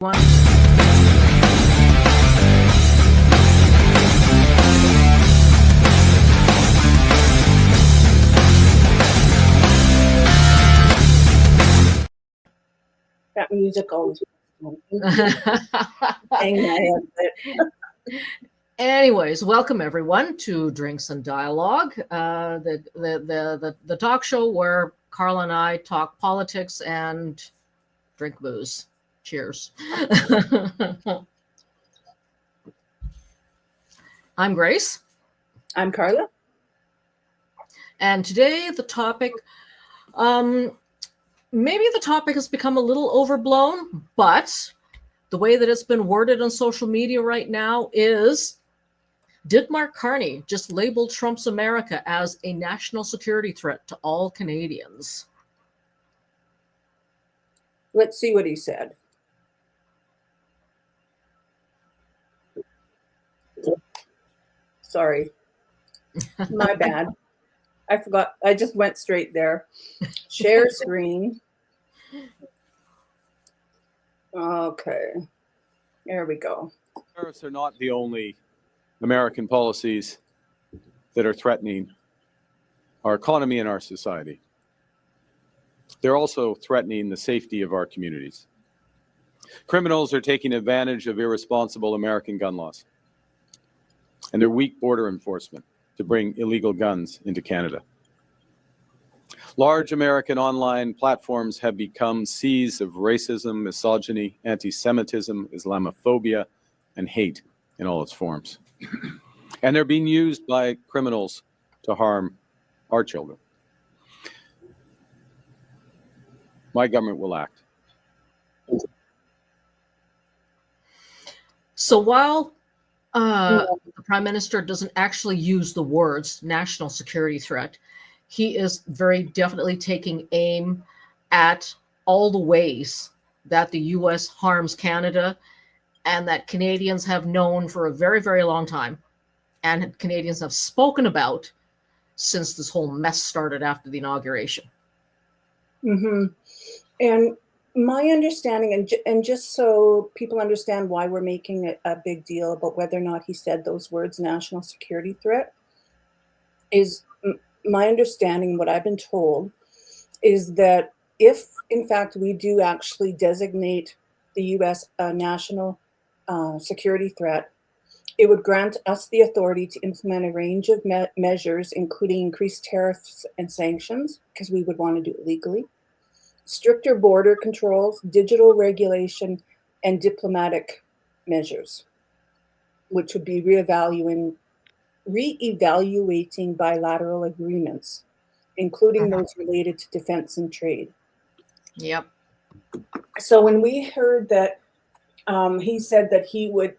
One. That music always hang my head. Anyways, welcome everyone to Drinks and Dialogue, the talk show where Carla and I talk politics and drink booze. Cheers. I'm Grace. I'm Carla. And today the topic, maybe the topic has become a little overblown, but the way that it's been worded on social media right now is, did Mark Carney just label Trump's America as a national security threat to all Canadians? Let's see what he said. Sorry. My bad. I forgot. I just went straight there. Share screen. Okay. There we go. Tariffs are not the only American policies that are threatening our economy and our society. They're also threatening the safety of our communities. Criminals are taking advantage of irresponsible American gun laws and their weak border enforcement to bring illegal guns into Canada. Large American online platforms have become seas of racism, misogyny, anti-Semitism, Islamophobia, and hate in all its forms. And they're being used by criminals to harm our children. My government will act. So while the Prime Minister doesn't actually use the words national security threat, he is very definitely taking aim at all the ways that the U.S. harms Canada and that Canadians have known for a very, very long time and Canadians have spoken about since this whole mess started after the inauguration. Mm-hmm. And my understanding, and just so people understand why we're making a big deal about whether or not he said those words, national security threat, is my understanding, what I've been told, is that if, in fact, we do actually designate the U.S. a national security threat, it would grant us the authority to implement a range of measures, including increased tariffs and sanctions, because we would want to do it legally, stricter border controls, digital regulation, and diplomatic measures, which would be reevaluating bilateral agreements, including those related to defense and trade. Yep. So when we heard that he said that he would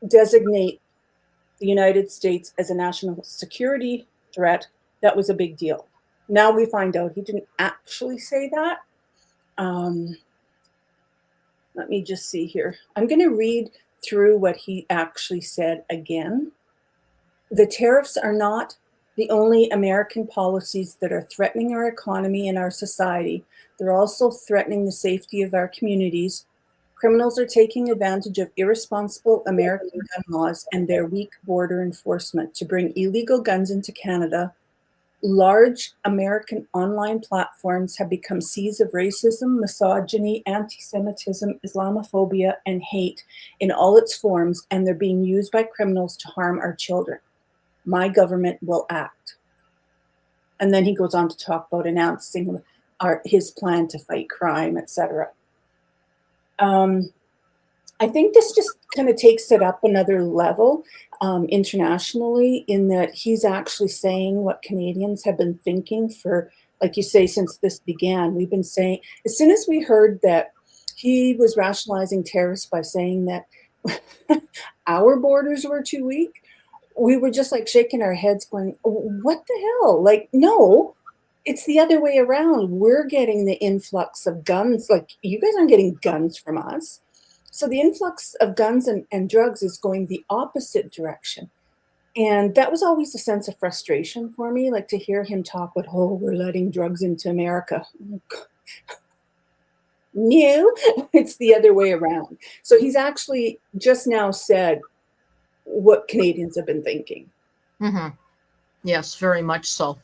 designate the United States as a national security threat, that was a big deal. Now we find out he didn't actually say that. Let me just see here. I'm going to read through what he actually said again. The tariffs are not the only American policies that are threatening our economy and our society. They're also threatening the safety of our communities. Criminals are taking advantage of irresponsible American gun laws and their weak border enforcement to bring illegal guns into Canada. Large American online platforms have become seas of racism, misogyny, anti-Semitism, Islamophobia, and hate in all its forms, and they're being used by criminals to harm our children. My government will act. And then he goes on to talk about announcing his plan to fight crime, etc. I think this just kind of takes it up another level internationally, in that he's actually saying what Canadians have been thinking for, like you say, since this began. We've been saying, as soon as we heard that he was rationalizing tariffs by saying that our borders were too weak, we were just like shaking our heads going, what the hell? Like, no, it's the other way around. We're getting the influx of guns. Like, you guys aren't getting guns from us. So the influx of guns and drugs is going the opposite direction. And that was always a sense of frustration for me, like to hear him talk with, oh, we're letting drugs into America. No, it's the other way around. So he's actually just now said what Canadians have been thinking. Hmm. Yes, very much so.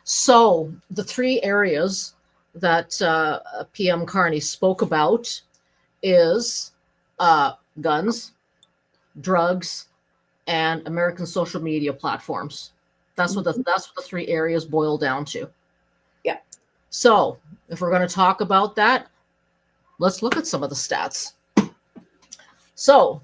So the three areas that PM Carney spoke about is guns, drugs, and American social media platforms. That's what the three areas boil down to. Yeah. So if we're going to talk about that, let's look at some of the stats. So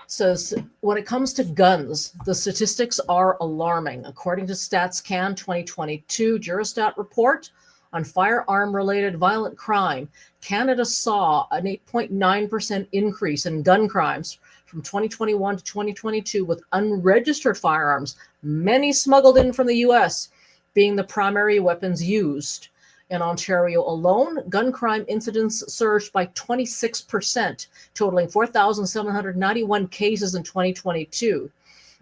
says when it comes to guns, the statistics are alarming. According to StatsCan 2022 Eurostat report on firearm-related violent crime, Canada saw an 8.9% increase in gun crimes from 2021 to 2022, with unregistered firearms, many smuggled in from the US, being the primary weapons used. In Ontario alone, gun crime incidents surged by 26%, totaling 4,791 cases in 2022.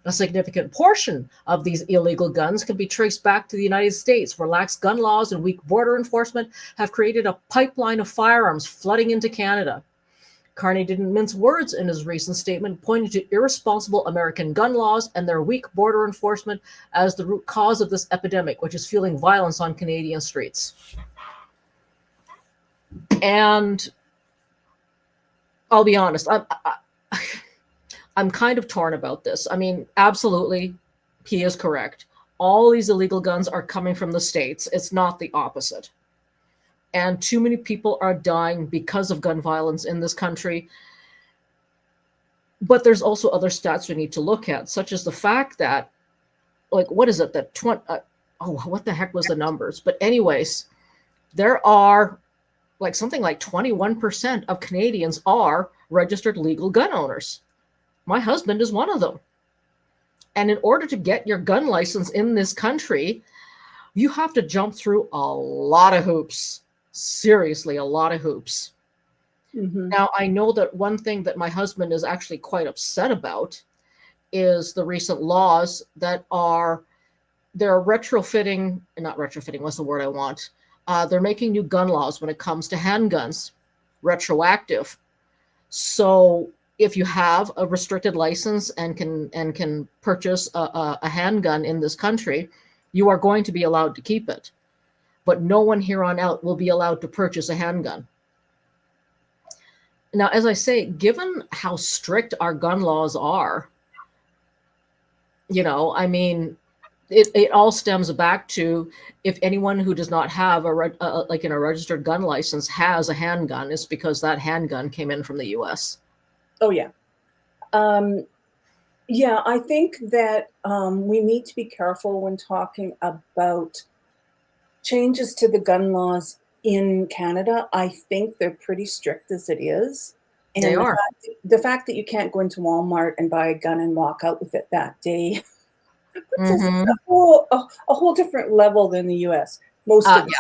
A significant portion of these illegal guns can be traced back to the United States, where lax gun laws and weak border enforcement have created a pipeline of firearms flooding into Canada. Carney didn't mince words in his recent statement, pointing to irresponsible American gun laws and their weak border enforcement as the root cause of this epidemic, which is fueling violence on Canadian streets. And I'll be honest, I'm kind of torn about this. I mean, absolutely, he is correct. All these illegal guns are coming from the States. It's not the opposite. And too many people are dying because of gun violence in this country. But there's also other stats we need to look at, such as the fact that, like, what is it that what the heck was the numbers? But anyways, there are like something like 21% of Canadians are registered legal gun owners. My husband is one of them. And in order to get your gun license in this country, you have to jump through a lot of hoops. Seriously, a lot of hoops. Mm-hmm. Now, I know that one thing that my husband is actually quite upset about is the recent laws that they're retrofitting, not retrofitting, what's the word I want? They're making new gun laws when it comes to handguns, retroactive. So if you have a restricted license and can purchase a handgun in this country, you are going to be allowed to keep it. But no one here on out will be allowed to purchase a handgun. Now, as I say, given how strict our gun laws are, I mean, it all stems back to if anyone who does not have a registered gun license has a handgun, it's because that handgun came in from the US. Oh, yeah. Yeah, I think that we need to be careful when talking about changes to the gun laws in Canada. I think they're pretty strict as it is. And They are. The fact that you can't go into Walmart and buy a gun and walk out with it that day puts us at a whole different level than the US. Most of the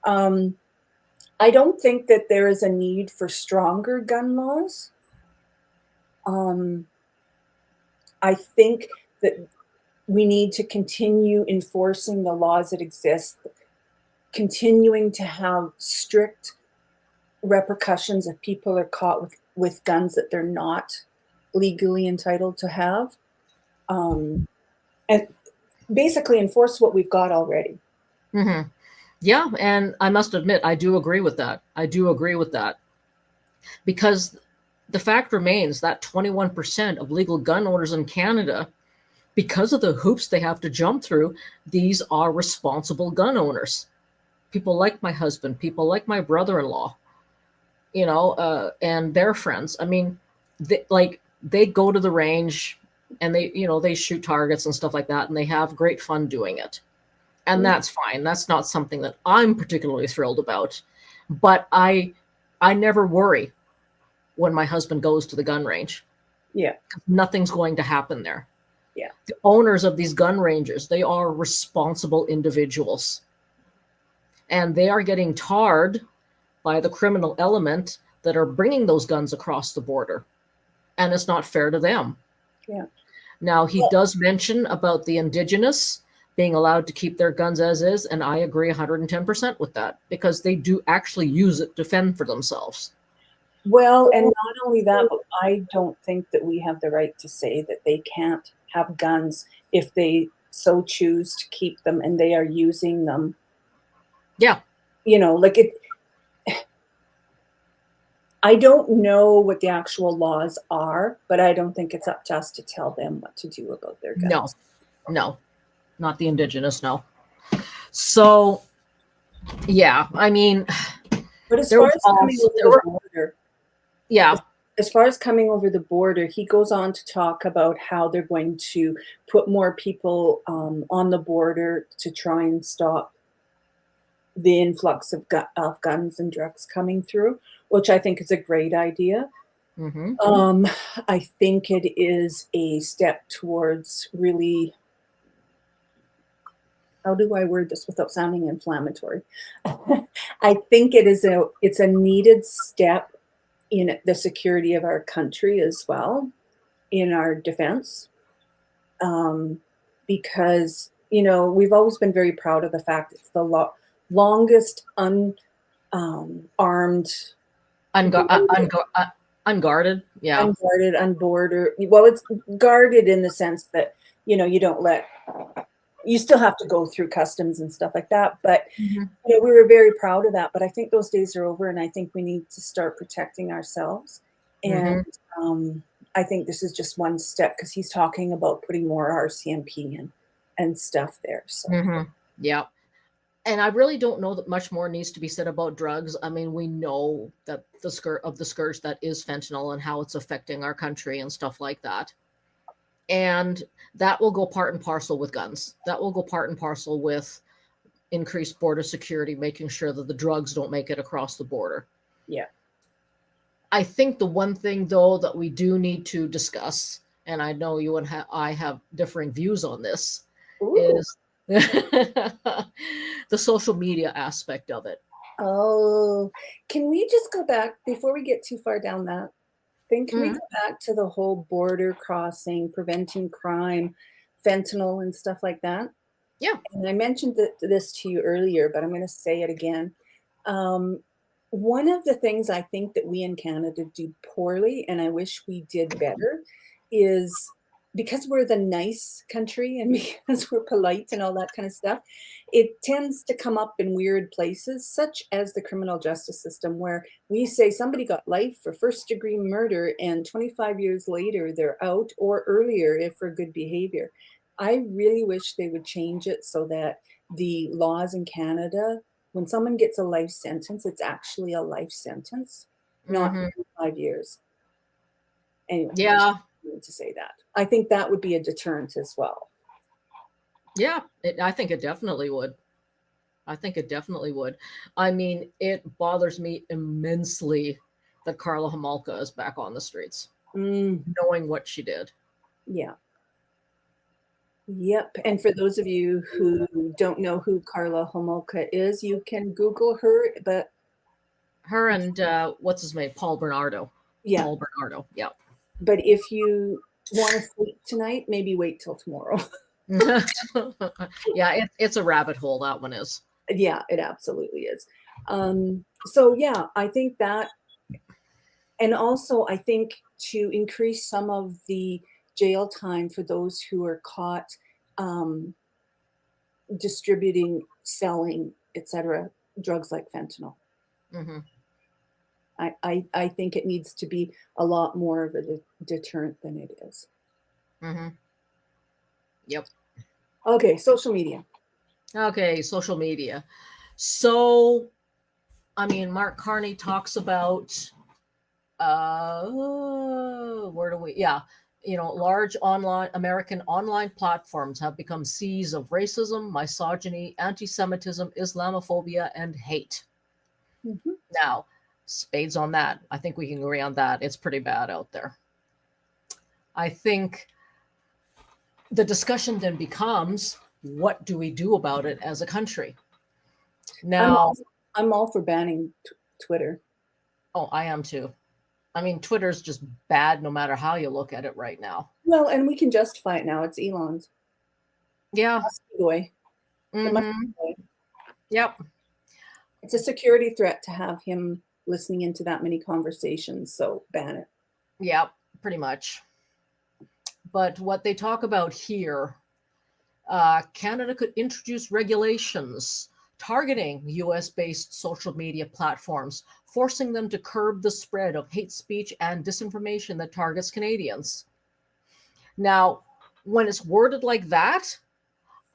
states. I don't think that there is a need for stronger gun laws. I think that we need to continue enforcing the laws that exist, continuing to have strict repercussions if people are caught with guns that they're not legally entitled to have, and basically enforce what we've got already. Mm-hmm. Yeah, and I must admit, I do agree with that. Because the fact remains that 21% of legal gun owners in Canada, because of the hoops they have to jump through, these are responsible gun owners. People like my husband, people like my brother-in-law, and their friends. I mean, they go to the range and they shoot targets and stuff like that, and they have great fun doing it. And that's fine. That's not something that I'm particularly thrilled about. But I never worry when my husband goes to the gun range. Yeah. Nothing's going to happen there. Yeah. The owners of these gun ranges, they are responsible individuals. And they are getting tarred by the criminal element that are bringing those guns across the border. And it's not fair to them. Yeah. Now, he does mention about the Indigenous being allowed to keep their guns as is, and I agree 110% with that, because they do actually use it to fend for themselves. Well, and not only that, but I don't think that we have the right to say that they can't have guns if they so choose to keep them and they are using them. Yeah. Like I don't know what the actual laws are, but I don't think it's up to us to tell them what to do about their guns. No, not the indigenous, no. So, yeah, I mean, but as far as coming over the border, yeah, as far as coming over the border, he goes on to talk about how they're going to put more people on the border to try and stop the influx of guns and drugs coming through, which I think is a great idea. I think it is a step towards really, how do I word this without sounding inflammatory? I think it's a needed step in the security of our country as well, in our defense, because we've always been very proud of the fact it's the longest unguarded, yeah, unborder. Well, it's guarded in the sense that you don't let. You still have to go through customs and stuff like that, but we were very proud of that. But I think those days are over, and I think we need to start protecting ourselves. And I think this is just one step, because he's talking about putting more RCMP in and stuff there. So yeah. And I really don't know that much more needs to be said about drugs. I mean, we know that the scourge that is fentanyl and how it's affecting our country and stuff like that. And that will go part and parcel with guns. That will go part and parcel with increased border security, making sure that the drugs don't make it across the border. Yeah. I think the one thing, though, that we do need to discuss, and I know you and I have differing views on this, is the social media aspect of it. Oh, can we just go back before we get too far down that thing? Can we go back to the whole border crossing, preventing crime, fentanyl and stuff like that? Yeah. And I mentioned this to you earlier, but I'm going to say it again. One of the things I think that we in Canada do poorly, and I wish we did better, is because we're the nice country and because we're polite and all that kind of stuff, it tends to come up in weird places, such as the criminal justice system, where we say somebody got life for first-degree murder and 25 years later they're out, or earlier if for good behavior. I really wish they would change it so that the laws in Canada, when someone gets a life sentence, it's actually a life sentence, not 5 years. Anyway, yeah, to say that. I think that would be a deterrent as well. Yeah, I think it definitely would. I mean, it bothers me immensely that Carla Homolka is back on the streets, knowing what she did. Yeah. Yep. And for those of you who don't know who Carla Homolka is, you can Google her, but her and what's his name? Paul Bernardo. Yeah. Paul Bernardo. Yeah. But if you want to sleep tonight, maybe wait till tomorrow. Yeah, it's a rabbit hole. That one is. Yeah, it absolutely is. So yeah, I think that, and also I think to increase some of the jail time for those who are caught distributing, selling, etc., drugs like fentanyl. I think it needs to be a lot more of a deterrent than it is. Yep. Okay, social media. Okay, social media. So, I mean, Mark Carney talks about where do we? Yeah, large American online platforms have become seas of racism, misogyny, anti-Semitism, Islamophobia, and hate. Now, spades on that. I think we can agree on that. It's pretty bad out there. I think the discussion then becomes, what do we do about it as a country? Now, I'm all for banning Twitter. Oh, I am too. I mean, Twitter's just bad no matter how you look at it right now. Well, and we can justify it now. It's Elon's. Yeah. Musky boy. The musky Mm-hmm. boy. Yep. It's a security threat to have him listening into that many conversations, so ban it. Yep. Pretty much. But what they talk about here, Canada could introduce regulations targeting US based social media platforms, forcing them to curb the spread of hate speech and disinformation that targets Canadians. Now, when it's worded like that,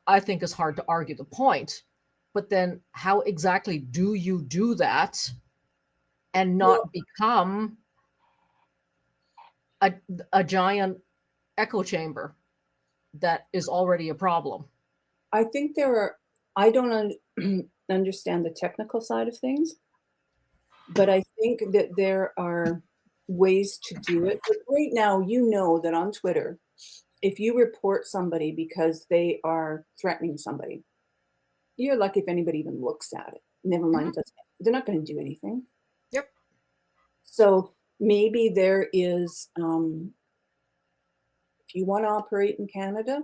I think it's hard to argue the point. But then, how exactly do you do that and Well, not become a, a giant echo chamber that is already a problem? I think I don't understand the technical side of things, but I think that there are ways to do it. But right now, you know that on Twitter, if you report somebody because they are threatening somebody, you're lucky if anybody even looks at it. Never mind, they're not going to do anything. Yep. So maybe there is, if you want to operate in Canada,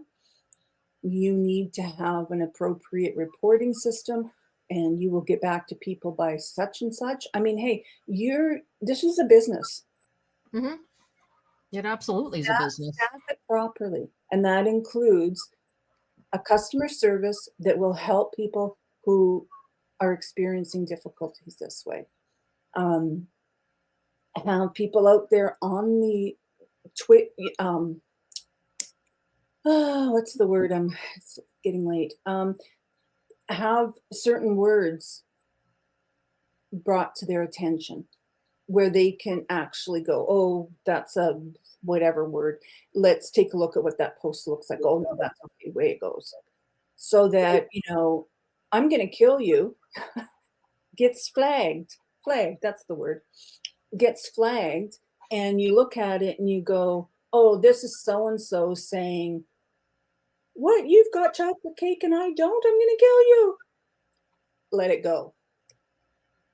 you need to have an appropriate reporting system, and you will get back to people by such and such. I mean, hey, this is a business. Mm-hmm. It absolutely is a business. Staff it properly, and that includes a customer service that will help people who are experiencing difficulties this way. Have people out there on the twit. What's the word? It's getting late. Have certain words brought to their attention where they can actually go, oh, that's a whatever word. Let's take a look at what that post looks like. Oh, no, that's okay, way it goes. So that, I'm going to kill you gets flagged. Flagged, that's the word. Gets flagged. And you look at it and you go, oh, this is so and so saying, what? You've got chocolate cake and I don't? I'm going to kill you. Let it go.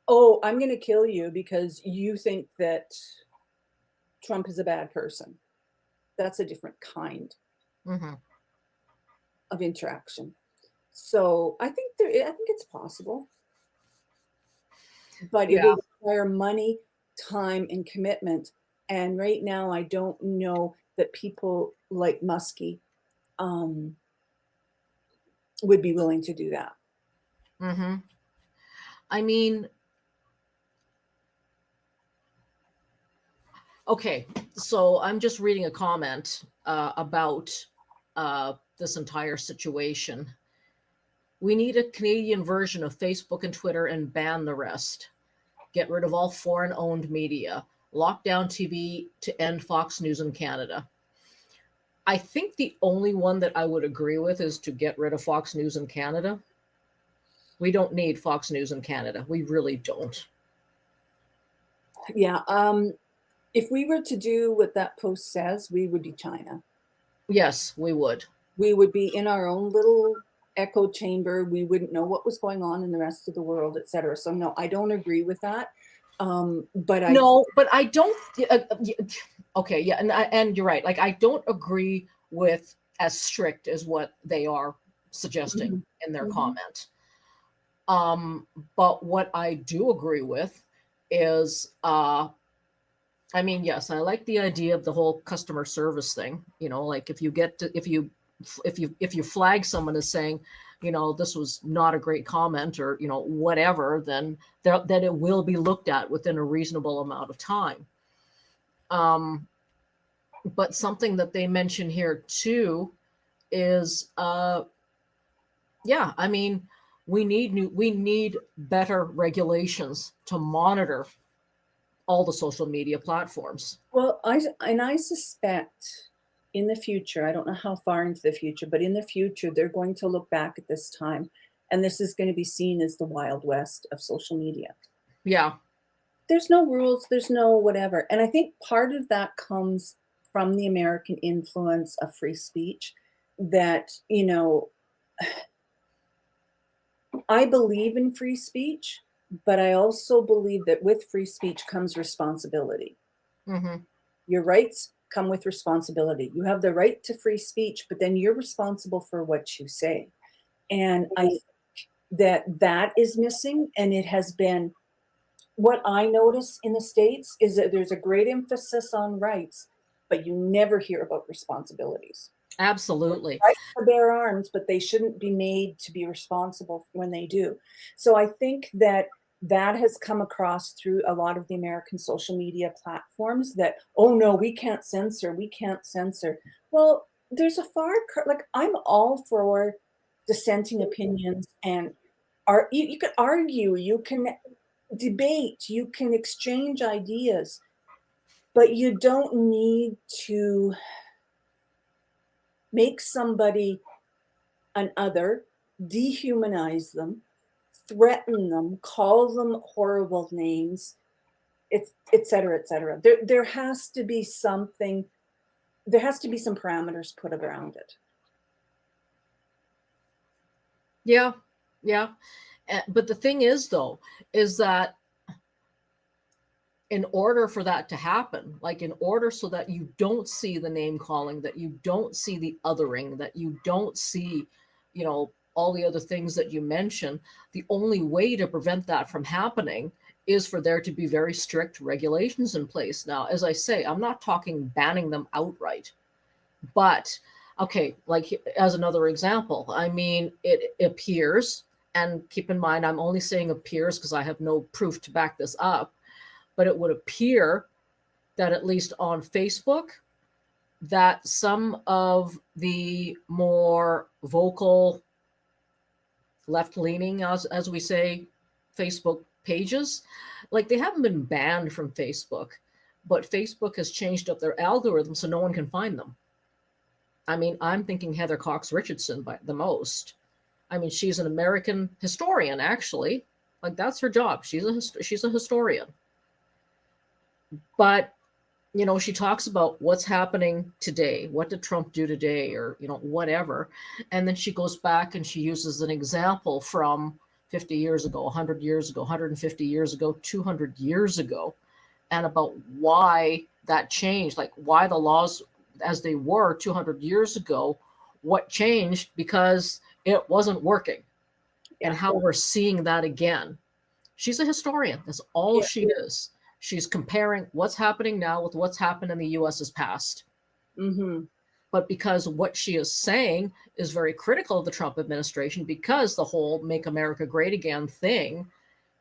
Oh, I'm going to kill you because you think that Trump is a bad person. That's a different kind of interaction. So I think it's possible, but it will require money, time, and commitment. And right now, I don't know that people like Muskie would be willing to do that. Mm-hmm. I mean, okay, so I'm just reading a comment about this entire situation. We need a Canadian version of Facebook and Twitter and ban the rest. Get rid of all foreign owned media. Lock down TV to end Fox News in Canada. I think the only one that I would agree with is to get rid of Fox News in Canada. We don't need Fox News in Canada. We really don't. Yeah. If we were to do what that post says, we would be China. Yes, we would. We would be in our own little echo chamber. We wouldn't know what was going on in the rest of the world, etc. So no, I don't agree with that. But I don't. Okay, yeah, and you're right. Like, I don't agree with as strict as what they are suggesting in their comment. But what I do agree with is, I mean, yes, I like the idea of the whole customer service thing. Like if you flag someone as saying, this was not a great comment or whatever, then it will be looked at within a reasonable amount of time. But something that they mention here too is, I mean, we need better regulations to monitor all the social media platforms. Well, I suspect in the future, I don't know how far into the future, but in the future, they're going to look back at this time, and this is going to be seen as the Wild West of social media. Yeah. There's no rules, there's no whatever. And I think part of that comes from the American influence of free speech that, I believe in free speech, but I also believe that with free speech comes responsibility. Your rights come with responsibility. You have the right to free speech, but then you're responsible for what you say. And I think that is missing, and it has been what I notice in the States is that there's a great emphasis on rights, but you never hear about responsibilities. Absolutely. Right to bear arms, but they shouldn't be made to be responsible when they do. So I think that has come across through a lot of the American social media platforms that, oh no, we can't censor, we can't censor. Well, there's a like, I'm all for dissenting opinions, and you can argue, you can debate, you can exchange ideas, but you don't need to make somebody an other, dehumanize them, threaten them, call them horrible names, et cetera, et cetera. There has to be something, there has to be some parameters put around it. Yeah, yeah. But the thing is, though, is that in order for that to happen, like in order so that you don't see the name calling, that you don't see the othering, that you don't see, all the other things that you mention, the only way to prevent that from happening is for there to be very strict regulations in place. Now, as I say, I'm not talking banning them outright, but okay, like as another example, I mean, it appears, and keep in mind, I'm only saying appears because I have no proof to back this up, but it would appear that at least on Facebook, that some of the more vocal left-leaning, as we say, Facebook pages, like they haven't been banned from Facebook, but Facebook has changed up their algorithm so no one can find them. I mean, I'm thinking Heather Cox Richardson by the most. I mean, she's an American historian, actually. Like that's her job. She's a historian. But she talks about what's happening today. What did Trump do today, or whatever, and then she goes back and she uses an example from 50 years ago, 100 years ago, 150 years ago, 200 years ago, and about why that changed, like why the laws as they were 200 years ago, what changed because it wasn't working, and how we're seeing that again. She's a historian. That's all she is. She's comparing what's happening now with what's happened in the U.S.'s past. Mm-hmm. But because what she is saying is very critical of the Trump administration, because the whole Make America Great Again thing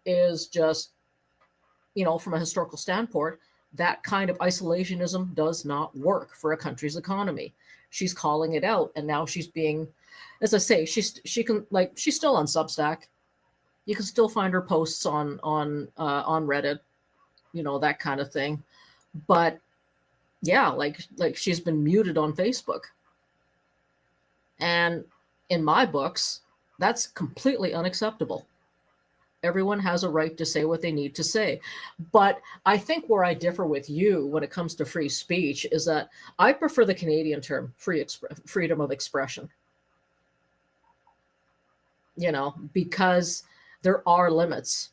is just, from a historical standpoint, that kind of isolationism does not work for a country's economy. She's calling it out, and now she's being, as I say, she's still on Substack. You can still find her posts on Reddit, that kind of thing. But yeah, like she's been muted on Facebook. And in my books, that's completely unacceptable. Everyone has a right to say what they need to say. But I think where I differ with you when it comes to free speech is that I prefer the Canadian term freedom of expression. Because there are limits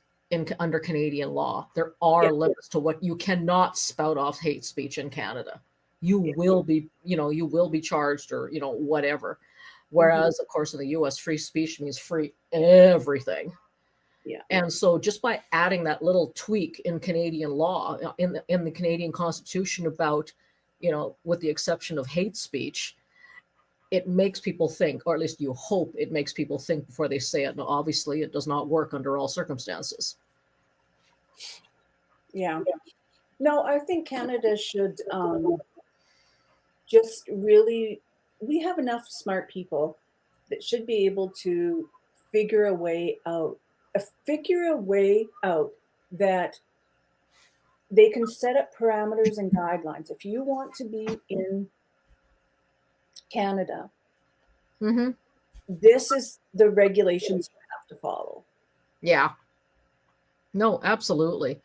under Canadian law. There are limits to what you cannot spout off hate speech in Canada. You will be charged or, whatever. Whereas, of course, in the US, free speech means free everything. Yeah. And so just by adding that little tweak in Canadian law, in the Canadian Constitution about, with the exception of hate speech, it makes people think, or at least you hope it makes people think before they say it. Now, obviously, it does not work under all circumstances. Yeah. No, I think Canada should just really, we have enough smart people that should be able to figure a way out that they can set up parameters and guidelines. If you want to be in Canada, Mm-hmm. this is the regulations you have to follow. Yeah. No, absolutely.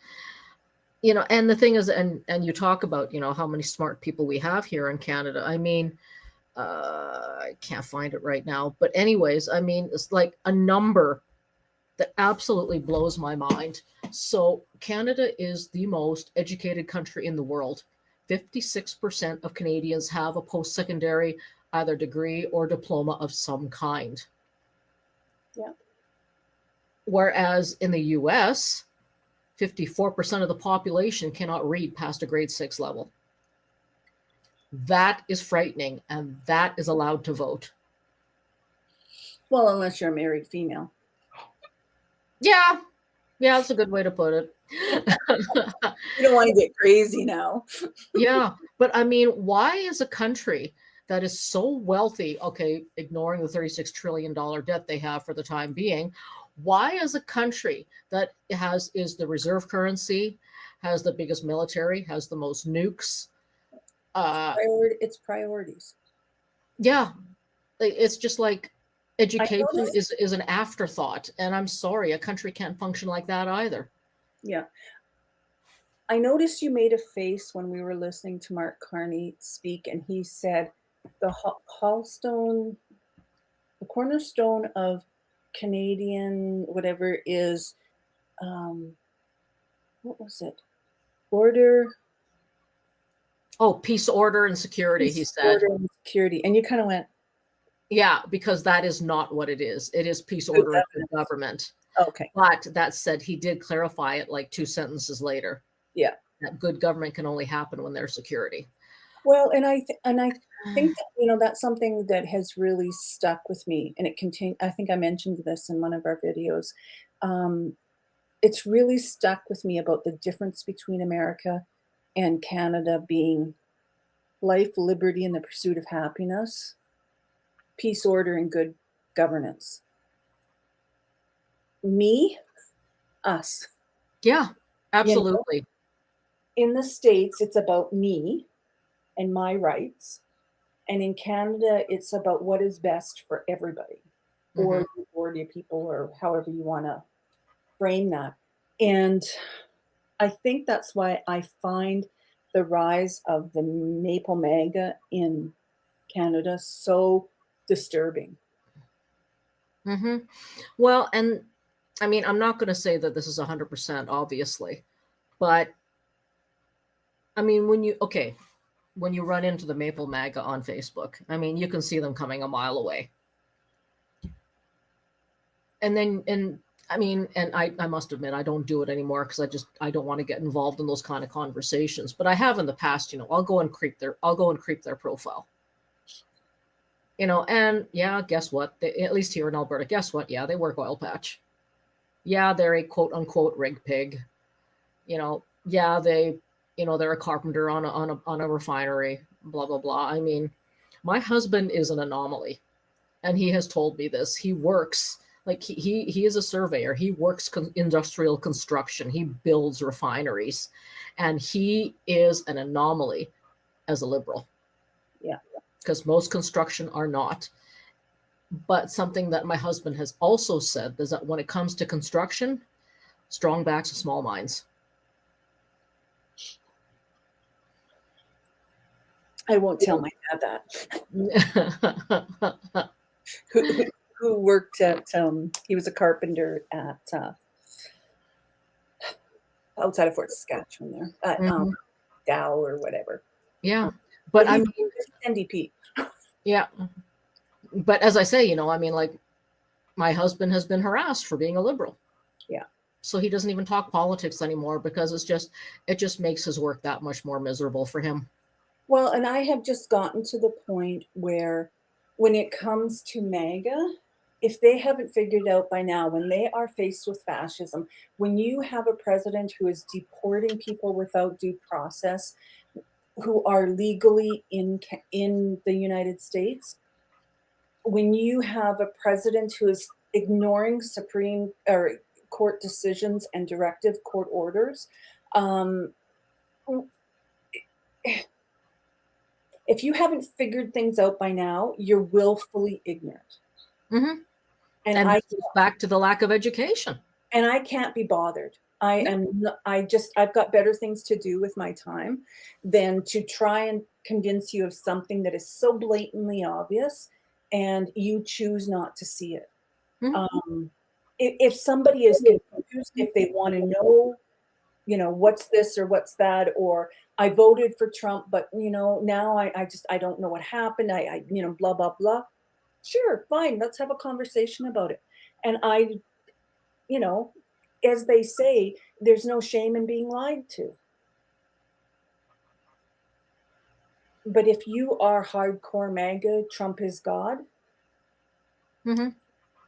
And the thing is, and you talk about, how many smart people we have here in Canada. I mean, I can't find it right now. But anyways, I mean, it's like a number that absolutely blows my mind. So Canada is the most educated country in the world. 56% of Canadians have a post-secondary either degree or diploma of some kind. Yeah. Whereas in the US, 54% of the population cannot read past a grade 6 level. That is frightening, and that is allowed to vote. Well, unless you're a married female. Yeah, that's a good way to put it. You don't want to get crazy now. Yeah, but I mean, why is a country that is so wealthy, okay, ignoring the $36 trillion debt they have for the time being, why is a country that is the reserve currency, has the biggest military, has the most nukes? It's priorities. Yeah, it's just like education noticed- is an afterthought, and I'm sorry, a country can't function like that either. Yeah. I noticed you made a face when we were listening to Mark Carney speak, and he said the cornerstone of Canadian whatever is, what was it? Order. Oh, peace, order, and security, he said. Order and security. And you kind of went, yeah, because that is not what it is. It is peace, order, and good government. Okay. But that said, he did clarify it like 2 sentences later. Yeah. That good government can only happen when there's security. Well, and I think that, that's something that has really stuck with me, and I think I mentioned this in one of our videos. It's really stuck with me about the difference between America and Canada being life, liberty, and the pursuit of happiness, peace, order, and good governance. Us. Yeah, absolutely. In the States, it's about me and my rights. And in Canada, it's about what is best for everybody, or the majority of people, or however you want to frame that. And I think that's why I find the rise of the Maple MAGA in Canada so disturbing. Well, and I mean, I'm not going to say that this is 100%, obviously, but I mean, when you run into the Maple MAGA on Facebook, I mean, you can see them coming a mile away. And I must admit, I don't do it anymore because I don't want to get involved in those kind of conversations. But I have in the past, I'll go and creep their profile. And yeah, guess what? At least here in Alberta, guess what? Yeah, they work oil patch. Yeah, they're a quote unquote rig pig. Yeah, they're a carpenter on a refinery, blah, blah, blah. I mean, my husband is an anomaly, and he has told me this. He works, like he is a surveyor. He works industrial construction. He builds refineries, and he is an anomaly as a liberal. Yeah. Because most construction are not. But something that my husband has also said is that when it comes to construction, strong backs of small minds. I won't tell my dad that. who worked at, he was a carpenter at outside of Fort Saskatchewan there, at Dow or whatever. Yeah. But I mean, NDP. Yeah. But as I say, I mean, like, my husband has been harassed for being a liberal. Yeah. So he doesn't even talk politics anymore because it just makes his work that much more miserable for him. Well, and I have just gotten to the point where when it comes to MAGA, if they haven't figured out by now, when they are faced with fascism, when you have a president who is deporting people without due process, who are legally in the United States, when you have a president who is ignoring Supreme or court decisions and directive court orders, if you haven't figured things out by now, you're willfully ignorant. And I back to the lack of education. And I can't be bothered. I've got better things to do with my time than to try and convince you of something that is so blatantly obvious and you choose not to see it. If somebody is confused, if they want to know what's this or what's that, or I voted for Trump, but now I don't know what happened. Blah, blah, blah. Sure, fine. Let's have a conversation about it. And you know, as they say, there's no shame in being lied to. But if you are hardcore MAGA, Trump is God, Mm-hmm.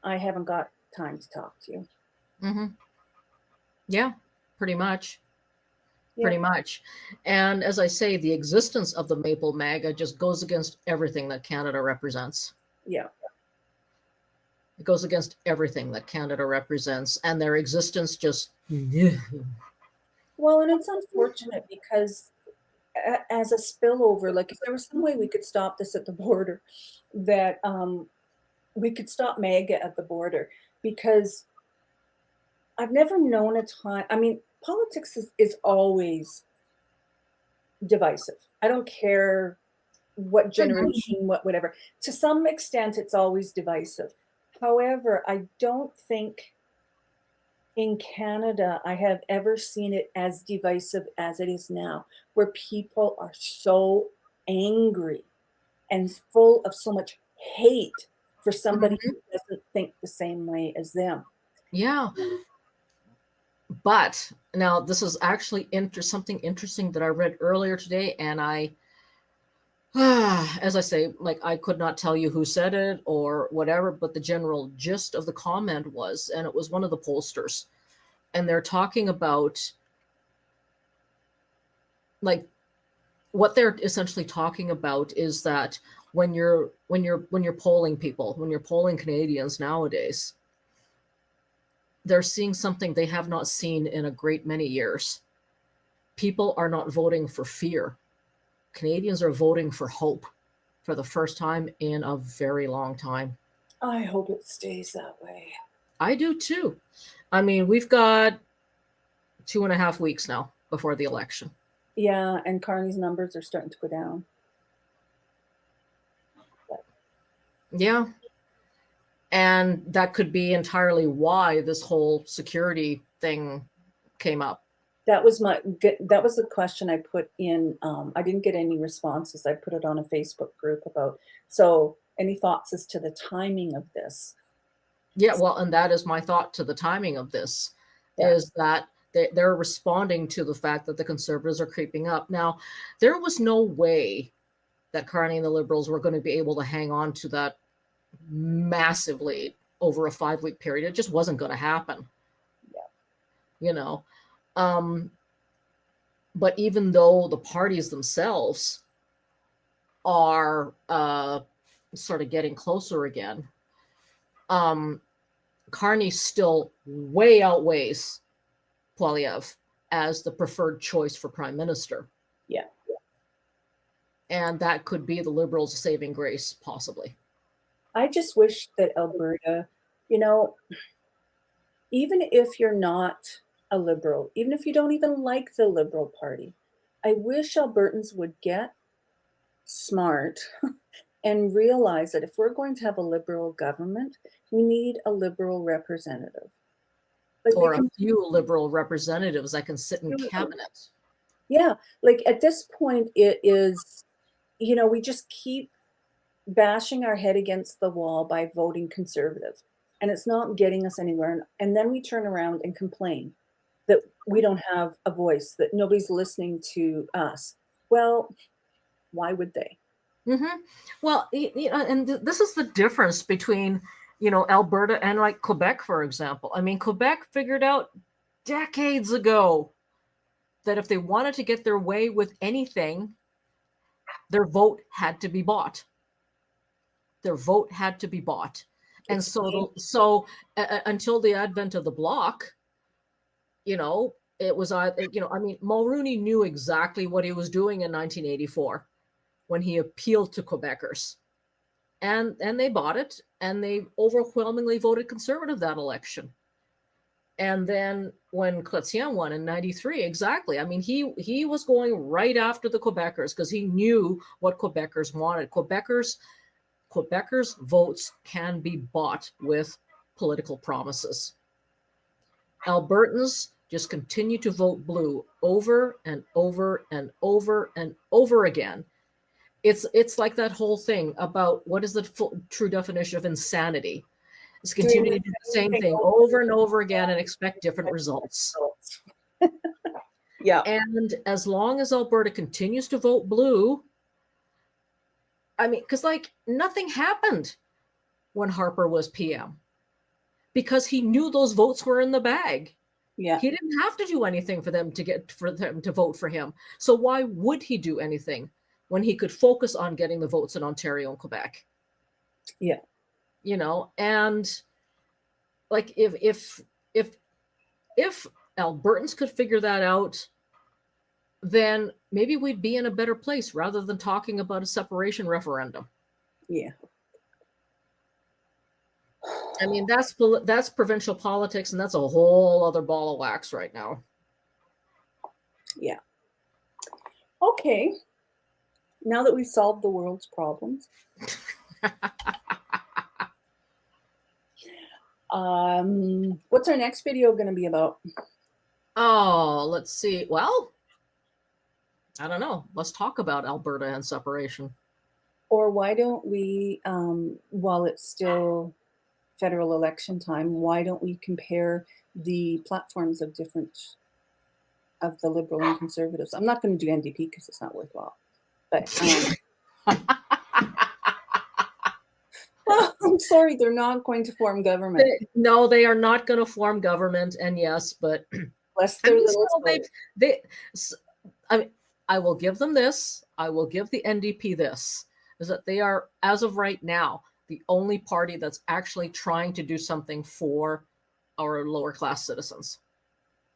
I haven't got time to talk to you. Mm-hmm. Yeah, pretty much. Yeah. Pretty much. And as I say, the existence of the Maple MAGA just goes against everything that Canada represents. Yeah. It goes against everything that Canada represents, and their existence just. Well, and it's unfortunate because as a spillover, like if there was some way we could stop this at the border, that we could stop MAGA at the border, because I've never known a time. I mean, politics is always divisive. I don't care what generation, whatever. To some extent, it's always divisive. However, I don't think in Canada I have ever seen it as divisive as it is now, where people are so angry and full of so much hate for somebody who doesn't think the same way as them. Yeah. But now this is actually something interesting that I read earlier today, and as I say, like I could not tell you who said it or whatever, but the general gist of the comment was, and it was one of the pollsters, and they're talking about like what they're essentially talking about is that when you're polling people, when you're polling Canadians nowadays, they're seeing something they have not seen in a great many years. People are not voting for fear. Canadians are voting for hope for the first time in a very long time. I hope it stays that way. I do too. I mean, we've got 2.5 weeks now before the election. Yeah, and Carney's numbers are starting to go down. But yeah. And that could be entirely why this whole security thing came up. that was the question I put in. I didn't get any responses. I put it on a Facebook group about, so any thoughts as to the timing of this? Yeah, well, and that is my thought to the timing of this, is that they're responding to the fact that the Conservatives are creeping up. Now, there was no way that Carney and the Liberals were going to be able to hang on to that massive lead over a 5-week period. It just wasn't going to happen. Yeah. But even though the parties themselves are sort of getting closer again, Carney still way outweighs Poilievre as the preferred choice for prime minister. Yeah. And that could be the Liberals' saving grace, possibly. I just wish that Alberta, even if you're not a Liberal, even if you don't even like the Liberal Party, I wish Albertans would get smart and realize that if we're going to have a Liberal government, we need a Liberal representative. Or a few Liberal representatives that can sit in cabinet. Yeah, like at this point, it is, we just keep bashing our head against the wall by voting Conservative, and it's not getting us anywhere. And then we turn around and complain that we don't have a voice, that nobody's listening to us. Well, why would they? Mm-hmm. Well, and this is the difference between, Alberta and like Quebec, for example. I mean, Quebec figured out decades ago that if they wanted to get their way with anything, their vote had to be bought. Their vote had to be bought. And so until the advent of the Bloc, it was, I mean, Mulroney knew exactly what he was doing in 1984 when he appealed to Quebecers. And they bought it, and they overwhelmingly voted Conservative that election. And then when Chrétien won in 93, exactly. I mean, he was going right after the Quebecers because he knew what Quebecers wanted. Quebecers votes can be bought with political promises. Albertans just continue to vote blue over and over and over and over again, it's like that whole thing about what is the true definition of insanity? It's continue to do the same thing over and over again and expect different results. Yeah. And as long as Alberta continues to vote blue, I mean, because like nothing happened when Harper was PM because he knew those votes were in the bag. Yeah. He didn't have to do anything for them to vote for him. So why would he do anything when he could focus on getting the votes in Ontario and Quebec? Yeah. You know, and like if Albertans could figure that out, then maybe we'd be in a better place rather than talking about a separation referendum. Yeah. I mean, that's provincial politics, and that's a whole other ball of wax right now. Yeah. Okay. Now that we've solved the world's problems, what's our next video going to be about? Oh, let's see. Well, I don't know. Let's talk about Alberta and separation. Or why don't we, while it's still federal election time, why don't we compare the platforms of the Liberal and Conservatives? I'm not going to do NDP because it's not worthwhile. But I'm sorry, they're not going to form government. No, they are not going to form government. And yes, but Bless their little I mean, I will give them this. I will give the NDP this, is that they are, as of right now, the only party that's actually trying to do something for our lower class citizens,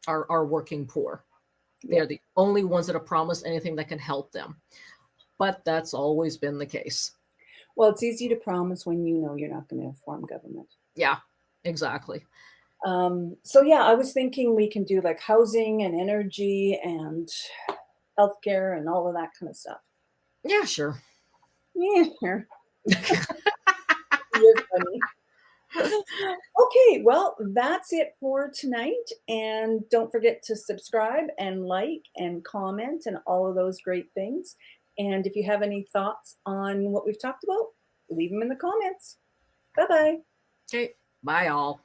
our working poor. They're the only ones that have promised anything that can help them. But that's always been the case. Well, it's easy to promise when you know you're not going to form government. Yeah, exactly. So yeah, I was thinking we can do like housing and energy and healthcare and all of that kind of stuff. Yeah, sure. Yeah, sure. You're funny. Okay, well, that's it for tonight. And don't forget to subscribe and like and comment and all of those great things. And if you have any thoughts on what we've talked about, leave them in the comments. Bye-bye. Okay, bye all.